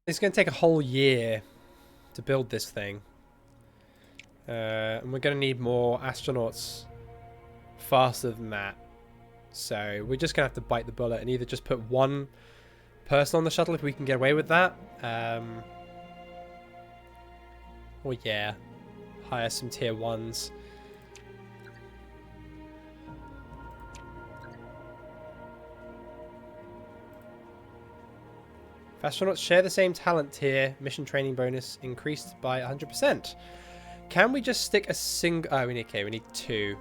It's going to take a whole year to build this thing. And we're going to need more astronauts faster than that. So we're just going to have to bite the bullet and either just put one person on the shuttle if we can get away with that. Or yeah, hire some tier 1s. If astronauts share the same talent tier, mission training bonus increased by 100%. Can we just stick a single... Oh, we need 2.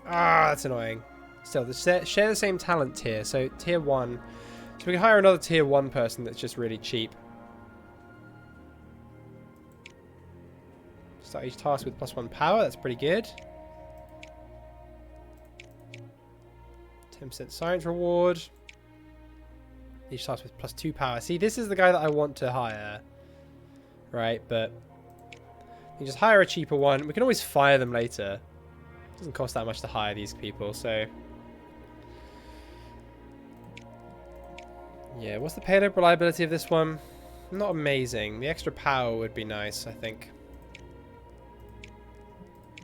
Ah, that's annoying. Still, share the same talent tier, so tier 1. So we can hire another tier 1 person that's just really cheap. Start each task with +1 power, that's pretty good. 10% science reward. Each task with +2 power. See, this is the guy that I want to hire. Right, but... you just hire a cheaper one. We can always fire them later. It doesn't cost that much to hire these people, so... yeah, what's the payload reliability of this one? Not amazing. The extra power would be nice, I think.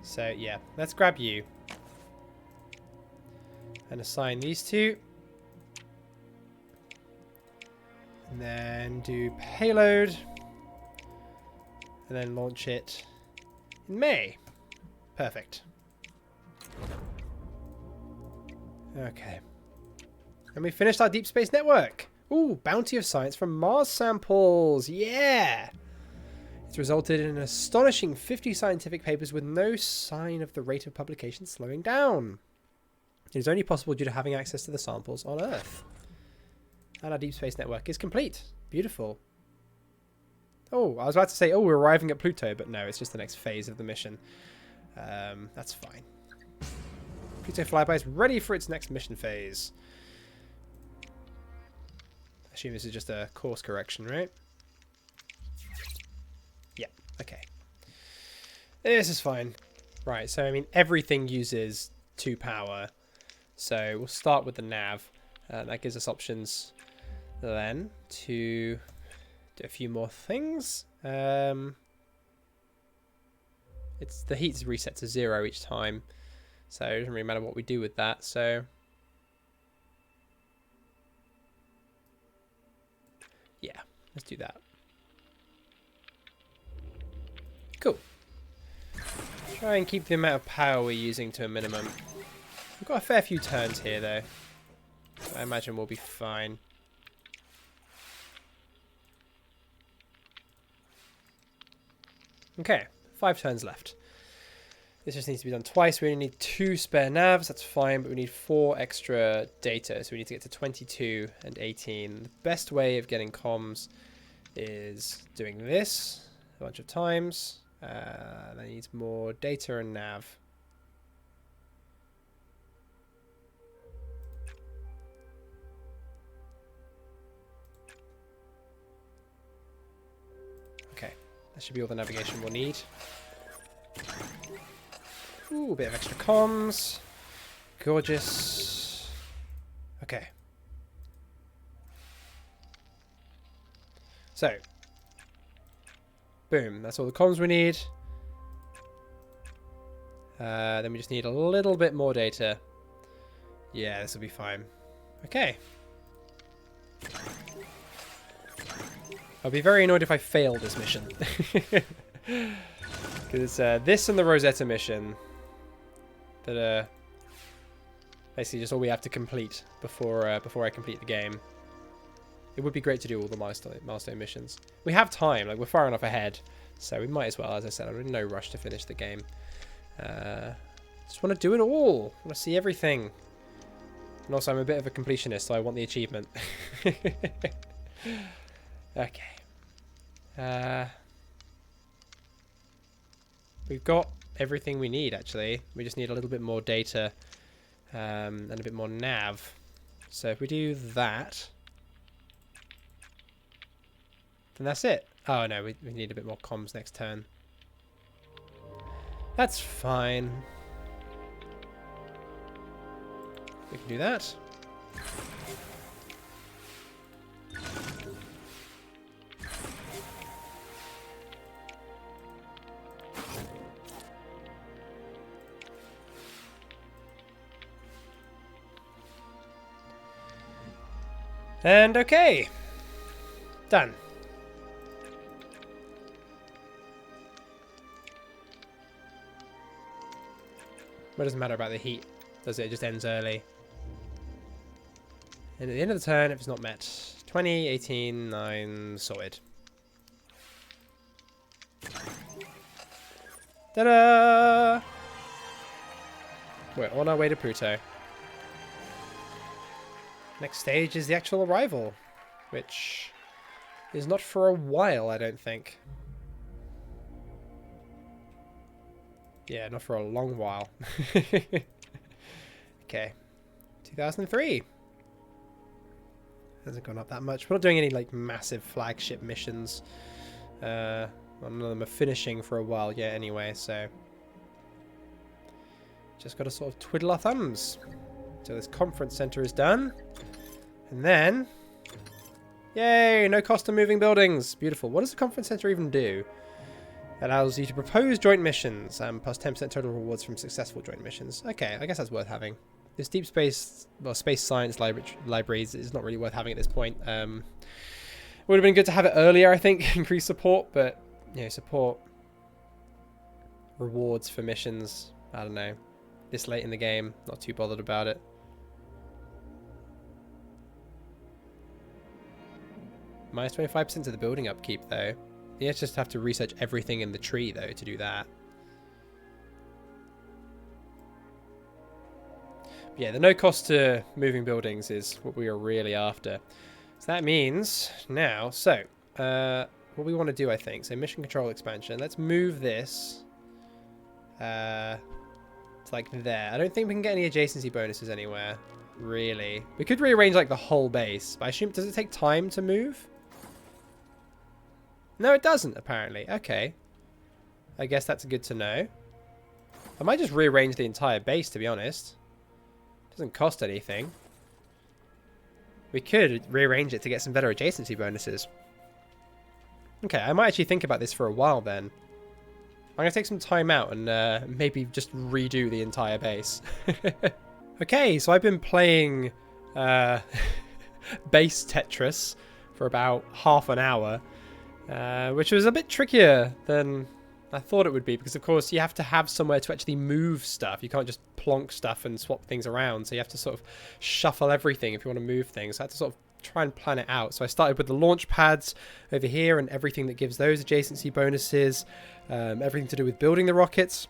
So, yeah. Let's grab you. And assign these two. And then do payload. And then launch it in May. Perfect. Okay. And we finished our deep space network. Ooh, bounty of science from Mars samples. Yeah! It's resulted in an astonishing 50 scientific papers with no sign of the rate of publication slowing down. It is only possible due to having access to the samples on Earth. And our deep space network is complete. Beautiful. Oh, I was about to say, oh, we're arriving at Pluto, but no, it's just the next phase of the mission. That's fine. Pluto flyby is ready for its next mission phase. I assume this is just a course correction, right? Yeah, okay. This is fine. Right, so I mean, everything uses 2 power. So we'll start with the nav. That gives us options then to do a few more things. It's the heat's reset to 0 each time, so it doesn't really matter what we do with that. So yeah, let's do that. Cool. Try and keep the amount of power we're using to a minimum. We've got a fair few turns here though, so I imagine we'll be fine. Okay, 5 turns left. This just needs to be done twice. We only need 2 spare navs, that's fine, but we need 4 extra data, so we need to get to 22 and 18. The best way of getting comms is doing this a bunch of times. That needs more data and nav. Okay, that should be all the navigation we'll need. Ooh, a bit of extra comms. Gorgeous. Okay. So. Boom. That's all the comms we need. Then we just need a little bit more data. Yeah, this will be fine. Okay. I'll be very annoyed if I fail this mission. Because this and the Rosetta mission that are basically just all we have to complete before I complete the game. It would be great to do all the milestone missions. We have time, like we're far enough ahead, so we might as well. As I said, I'm in no rush to finish the game. Just want to do it all. I want to see everything. And also, I'm a bit of a completionist, so I want the achievement. Okay. We've got everything we need, actually. We just need a little bit more data and a bit more nav. So if we do that, then that's it. Oh, no, we need a bit more comms next turn. That's fine. We can do that. And okay. Done. What doesn't matter about the heat, does it? It just ends early. And at the end of the turn, if it's not met. 20, 18, 9, sorted. Ta-da! We're on our way to Pluto. Next stage is the actual arrival, which is not for a while, I don't think. Yeah, not for a long while. Okay. 2003. Hasn't gone up that much. We're not doing any like massive flagship missions. None of them are finishing for a while yet anyway, so just got to sort of twiddle our thumbs. So this conference center is done. And then, yay, no cost to moving buildings. Beautiful. What does the conference center even do? It allows you to propose joint missions, plus 10% total rewards from successful joint missions. Okay, I guess that's worth having. This deep space, well, space science libraries is not really worth having at this point. Would have been good to have it earlier, I think, increase support, but, you know, support rewards for missions, I don't know. This late in the game, not too bothered about it. Minus 25% of the building upkeep, though. You just have to research everything in the tree, though, to do that. But yeah, the no cost to moving buildings is what we are really after. So that means now, what we want to do, I think, so mission control expansion. Let's move this to like there. I don't think we can get any adjacency bonuses anywhere, really. We could rearrange like the whole base, but I assume, does it take time to move? No, it doesn't, apparently. Okay. I guess that's good to know. I might just rearrange the entire base, to be honest. Doesn't cost anything. We could rearrange it to get some better adjacency bonuses. Okay, I might actually think about this for a while then. I'm going to take some time out and maybe just redo the entire base. Okay, so I've been playing base Tetris for about half an hour. Which was a bit trickier than I thought it would be, because of course you have to have somewhere to actually move stuff. You can't just plonk stuff and swap things around, so you have to sort of shuffle everything if you want to move things. So I had to sort of try and plan it out. So I started with the launch pads over here and everything that gives those adjacency bonuses, everything to do with building the rockets,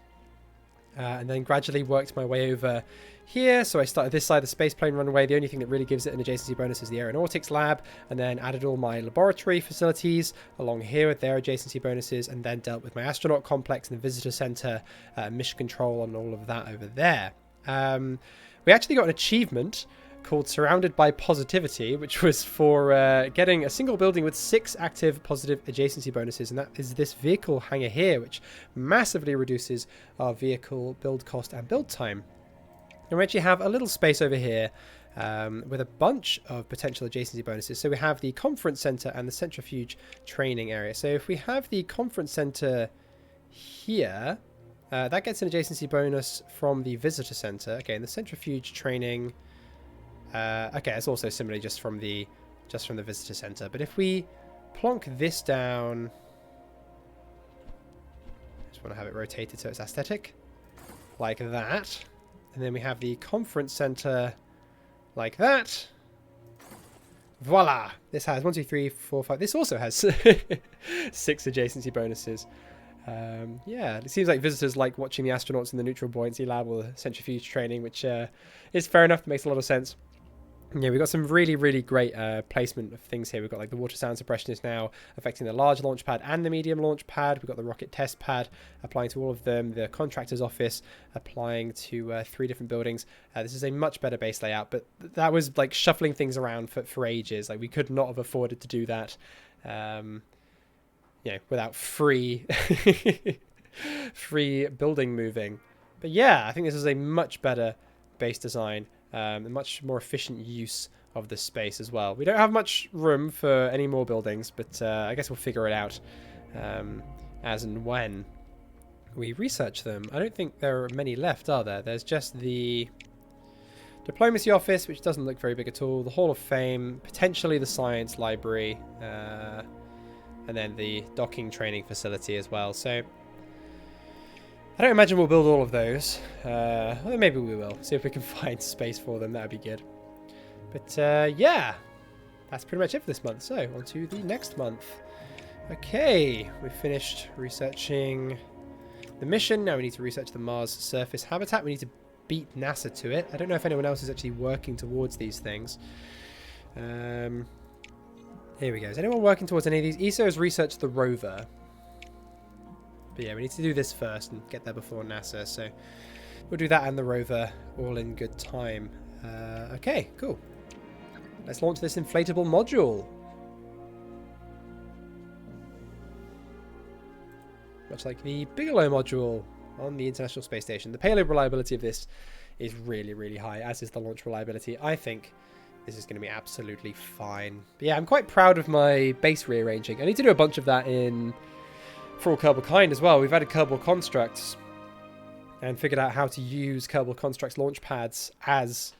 and then gradually worked my way over here. So I started this side, the spaceplane runway. The only thing that really gives it an adjacency bonus is the aeronautics lab, and then added all my laboratory facilities along here with their adjacency bonuses, and then dealt with my astronaut complex and the visitor center, mission control, and all of that over there. We actually got an achievement called Surrounded by Positivity, which was for getting a single building with 6 active positive adjacency bonuses, and that is this vehicle hangar here, which massively reduces our vehicle build cost and build time. And we actually have a little space over here with a bunch of potential adjacency bonuses. So we have the conference center and the centrifuge training area. So if we have the conference center here, that gets an adjacency bonus from the visitor center. Okay, and the centrifuge training, okay, it's also similarly just from the visitor center. But if we plonk this down, just want to have it rotated so it's aesthetic, like that. And then we have the conference center like that. Voila! This has 1, 2, 3, 4, 5. This also has 6 adjacency bonuses. Yeah, it seems like visitors like watching the astronauts in the neutral buoyancy lab or the centrifuge training, which is fair enough. Makes a lot of sense. Yeah, we've got some really, really great placement of things here. We've got like the water sound suppression is now affecting the large launch pad and the medium launch pad. We've got the rocket test pad applying to all of them. The contractor's office applying to 3 different buildings. This is a much better base layout, but that was like shuffling things around for ages. Like we could not have afforded to do that, you know, without free building moving. But yeah, I think this is a much better base design. A much more efficient use of the space as well. We don't have much room for any more buildings, but I guess we'll figure it out as and when we research them. I don't think there are many left, are there? There's just the Diplomacy office, which doesn't look very big at all. The Hall of Fame, potentially the science library, and then the docking training facility as well. So I don't imagine we'll build all of those. Well, maybe we will. See if we can find space for them. That'd be good. But yeah, that's pretty much it for this month. So on to the next month. Okay, we've finished researching the mission. Now we need to research the Mars surface habitat. We need to beat NASA to it. I don't know if anyone else is actually working towards these things. Here we go. Is anyone working towards any of these? ESO has researched the rover. But yeah, we need to do this first and get there before NASA. So we'll do that and the rover all in good time. Okay, cool. Let's launch this inflatable module. Much like the Bigelow module on the International Space Station. The payload reliability of this is really, really high, as is the launch reliability. I think this is going to be absolutely fine. But yeah, I'm quite proud of my base rearranging. I need to do a bunch of that in For All Kerbal Kind as well. We've added Kerbal Constructs and figured out how to use Kerbal Constructs launch pads as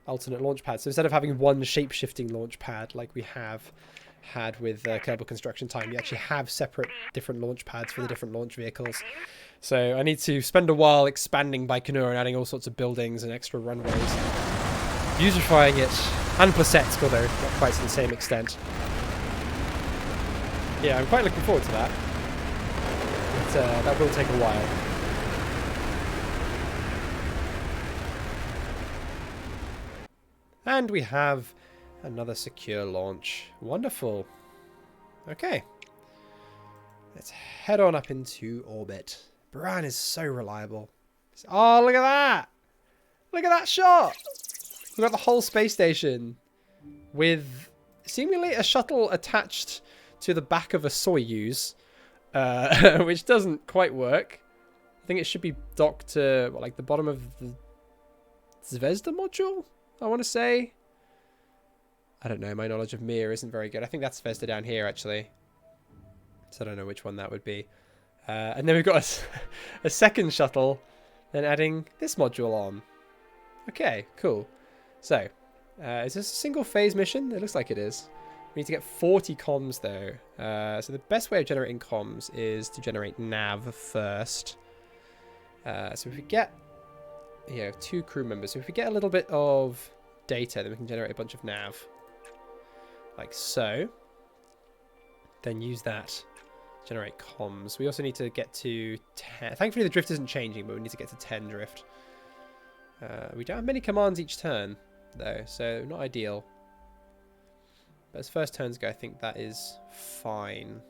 alternate launch pads. So instead of having one shape-shifting launch pad like we have had with Kerbal Construction Time, you actually have separate different launch pads for the different launch vehicles. So I need to spend a while expanding Baikonur and adding all sorts of buildings and extra runways, beautifying it, and Plesetsk, although not quite to the same extent. Yeah, I'm quite looking forward to that. But that will take a while. And we have another secure launch. Wonderful. Okay. Let's head on up into orbit. Buran is so reliable. Oh, look at that! Look at that shot! We've got the whole space station with seemingly a shuttle attached to the back of a Soyuz, which doesn't quite work. I think it should be docked to, what, like the bottom of the Zvezda module, I want to say. I don't know, my knowledge of Mir isn't very good. I think that's Zvezda down here, actually. So I don't know which one that would be. And then we've got a second shuttle, then adding this module on. Okay, cool. So, is this a single phase mission? It looks like it is. We need to get 40 comms though. So the best way of generating comms is to generate nav first. So if we get, 2 crew members. So if we get a little bit of data, then we can generate a bunch of nav. Like so. Then use that. Generate comms. We also need to get to 10. Thankfully the drift isn't changing, but we need to get to 10 drift. We don't have many commands each turn, though, so not ideal. But as first turns go, I think that is fine.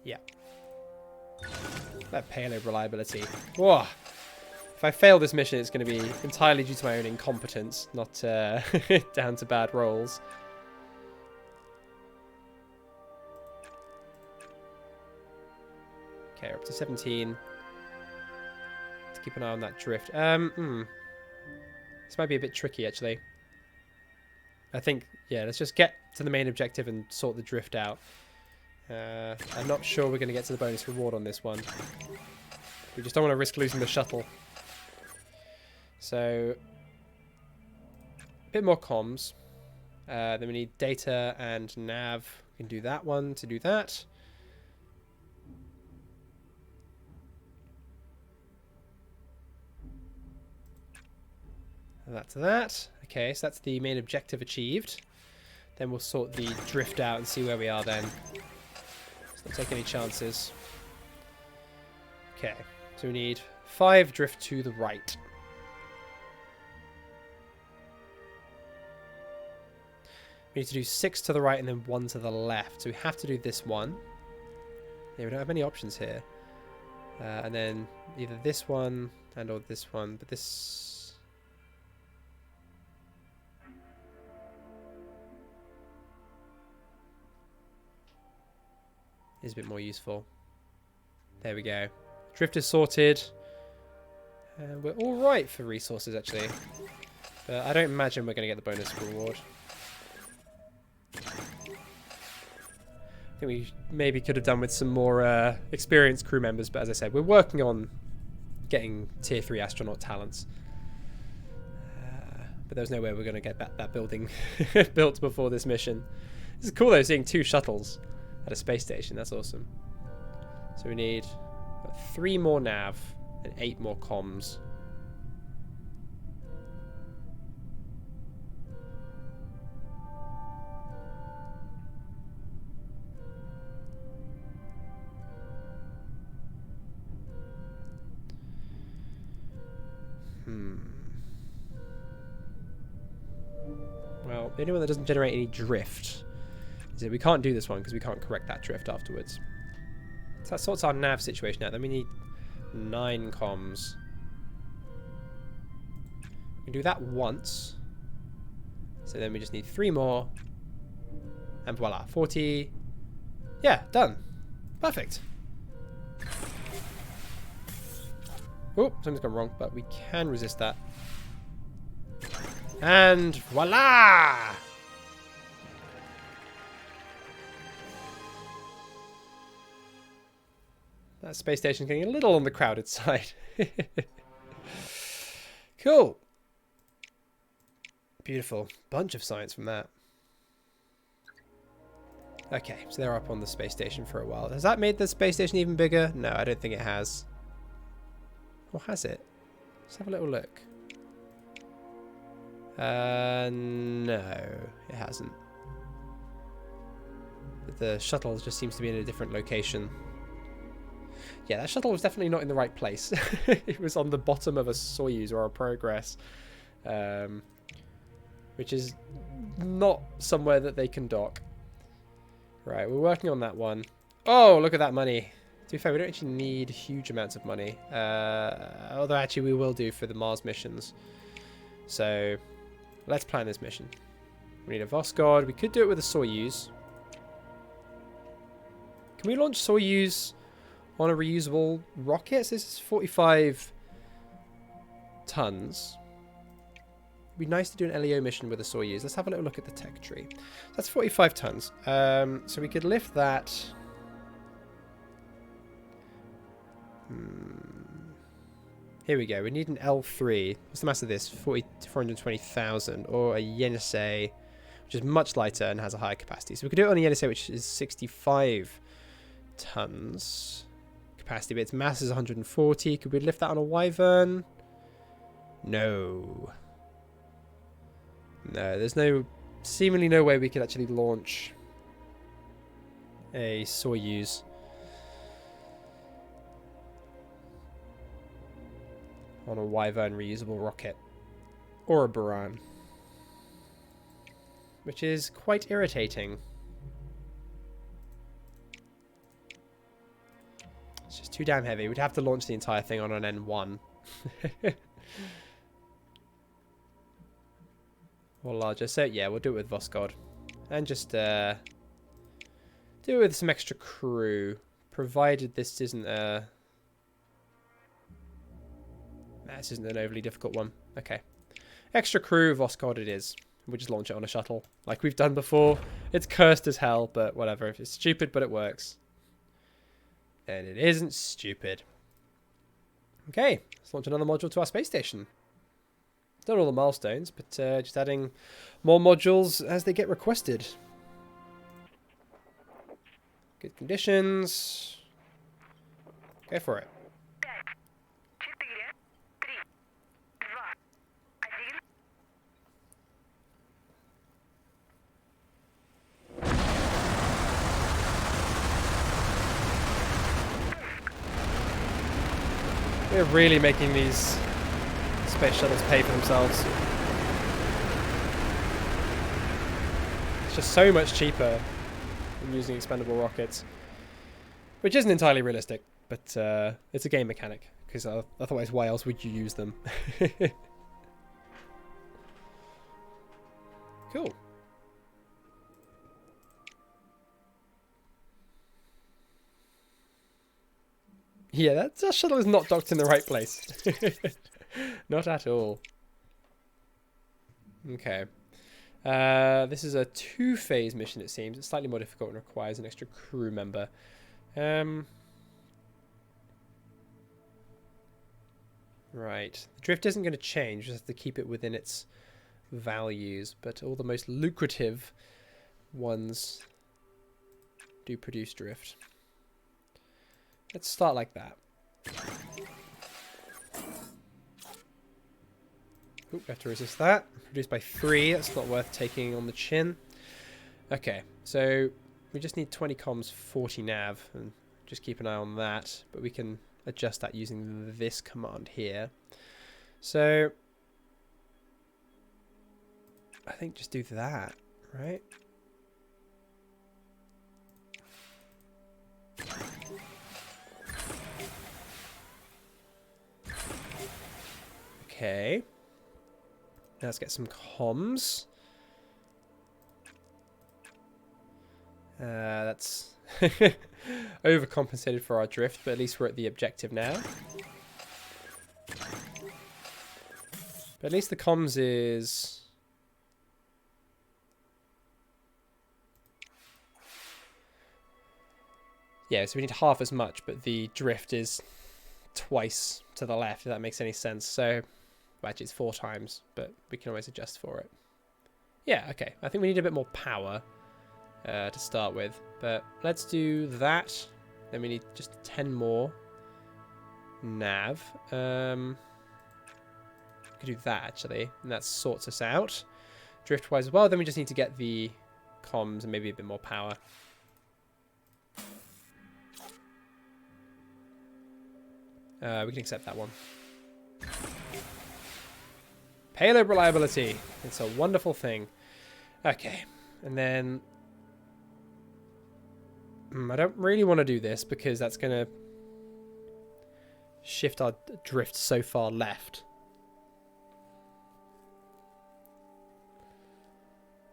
Yeah. That payload reliability. Whoa! If I fail this mission, it's going to be entirely due to my own incompetence, not down to bad rolls. Okay, we're up to 17. Let's keep an eye on that drift. This might be a bit tricky, actually. I think, yeah, let's just get to the main objective and sort the drift out. I'm not sure we're going to get to the bonus reward on this one. We just don't want to risk losing the shuttle. So, a bit more comms. Then we need data and nav. We can do that one to do that. And that's that. Okay, so that's the main objective achieved. Then we'll sort the drift out and see where we are then. Let's not take any chances. Okay, so we need 5 drift to the right. We need to do 6 to the right and then 1 to the left. So we have to do this one. Yeah, we don't have many options here. And then either this one and or this one. But this... is a bit more useful. There we go. Drift is sorted. We're alright for resources, actually. But I don't imagine we're going to get the bonus reward. think we maybe could have done with some more experienced crew members, but as I said, we're working on getting tier 3 astronaut talents. But there's no way we're going to get that building built before this mission. This is cool though, seeing 2 shuttles at a space station. That's awesome. So we need 3 more nav and 8 more comms. Well, the only one that doesn't generate any drift is that we can't do this one because we can't correct that drift afterwards. So that sorts our nav situation out. Then we need 9 comms. We can do that once. So then we just need 3 more. And voila, 40. Yeah, done. Perfect. Oh, something's gone wrong, but we can resist that. And voila! That space station's getting a little on the crowded side. Cool. Beautiful. Bunch of science from that. Okay, so they're up on the space station for a while. Has that made the space station even bigger? No, I don't think it has. Or has it? Let's have a little look. No, it hasn't. The shuttle just seems to be in a different location. Yeah, that shuttle was definitely not in the right place. It was on the bottom of a Soyuz or a Progress, which is not somewhere that they can dock. Right, we're working on that one. Oh, look at that money. To be fair, we don't actually need huge amounts of money. Although actually we will do for the Mars missions. So let's plan this mission. We need a Voskhod. We could do it with a Soyuz. Can we launch Soyuz on a reusable rocket? So this is 45 tons. It'd be nice to do an LEO mission with a Soyuz. Let's have a little look at the tech tree. That's 45 tons. So we could lift that. Here we go. We need an L3. What's the mass of this? 420,000. Or a Yenisei, which is much lighter and has a higher capacity. So we could do it on a Yenisei, which is 65 tons capacity, but its mass is 140. Could we lift that on a Wyvern? No. No, there's seemingly no way we could actually launch a Soyuz on a Wyvern reusable rocket or a Buran, which is quite irritating. It's just too damn heavy. We'd have to launch the entire thing on an N1. Or larger. So yeah, we'll do it with Voskhod. And just do it with some extra crew. Provided this isn't a... This isn't an overly difficult one. Okay. Extra crew, Voskhod it is. We'll just launch it on a shuttle. Like we've done before. It's cursed as hell, but whatever. It's stupid, but it works. And it isn't stupid. Okay. Let's launch another module to our space station. Done all the milestones, but just adding more modules as they get requested. Good conditions. Go for it. We're really making these space shuttles pay for themselves. It's just so much cheaper than using expendable rockets, which isn't entirely realistic, but it's a game mechanic, because otherwise why else would you use them? Cool. Yeah, that shuttle is not docked in the right place. Not at all. Okay. This is a 2-phase mission, it seems. It's slightly more difficult and requires an extra crew member. Right. The drift isn't going to change. We just have to keep it within its values. But all the most lucrative ones do produce drift. Let's start like that. Oop, I have to resist that. Produced by 3. That's not worth taking on the chin. Okay, so we just need 20 comms, 40 nav, and just keep an eye on that. But we can adjust that using this command here. So I think just do that, right? Okay. Now let's get some comms. That's overcompensated for our drift, but at least we're at the objective now. But at least the comms is... Yeah, so we need half as much, but the drift is twice to the left, if that makes any sense. So, well, actually it's 4 times, but we can always adjust for it. Yeah, okay. I think we need a bit more power to start with. But let's do that. Then we need just 10 more nav. We could do that, actually, and that sorts us out. Drift-wise as well, then we just need to get the comms and maybe a bit more power. We can accept that one. Payload reliability. It's a wonderful thing. Okay, and then... I don't really want to do this because that's going to shift our drift so far left.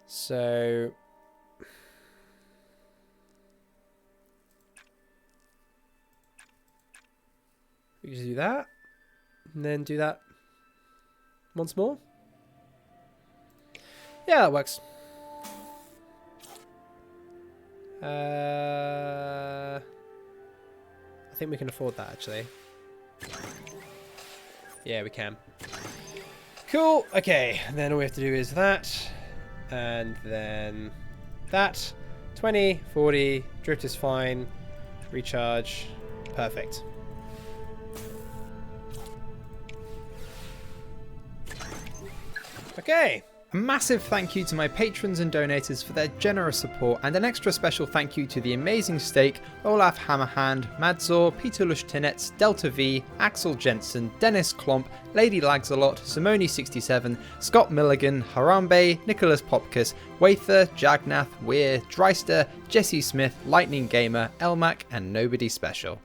So... we just do that. And then do that once more. Yeah, that works. I think we can afford that, actually. Yeah, we can. Cool. Okay, and then all we have to do is that. And then that. 20, 40. Drift is fine. Recharge. Perfect. Okay. A massive thank you to my patrons and donators for their generous support, and an extra special thank you to the Amazing Steak, Olaf Hammerhand, Madzor, Peter Lushtinets, Delta V, Axel Jensen, Dennis Klomp, Lady Lagsalot, Simone67, Scott Milligan, Harambe, Nicholas Popkus, Wather, Jagnath, Weir, Dreister, Jesse Smith, Lightning Gamer, Elmac, and Nobody Special.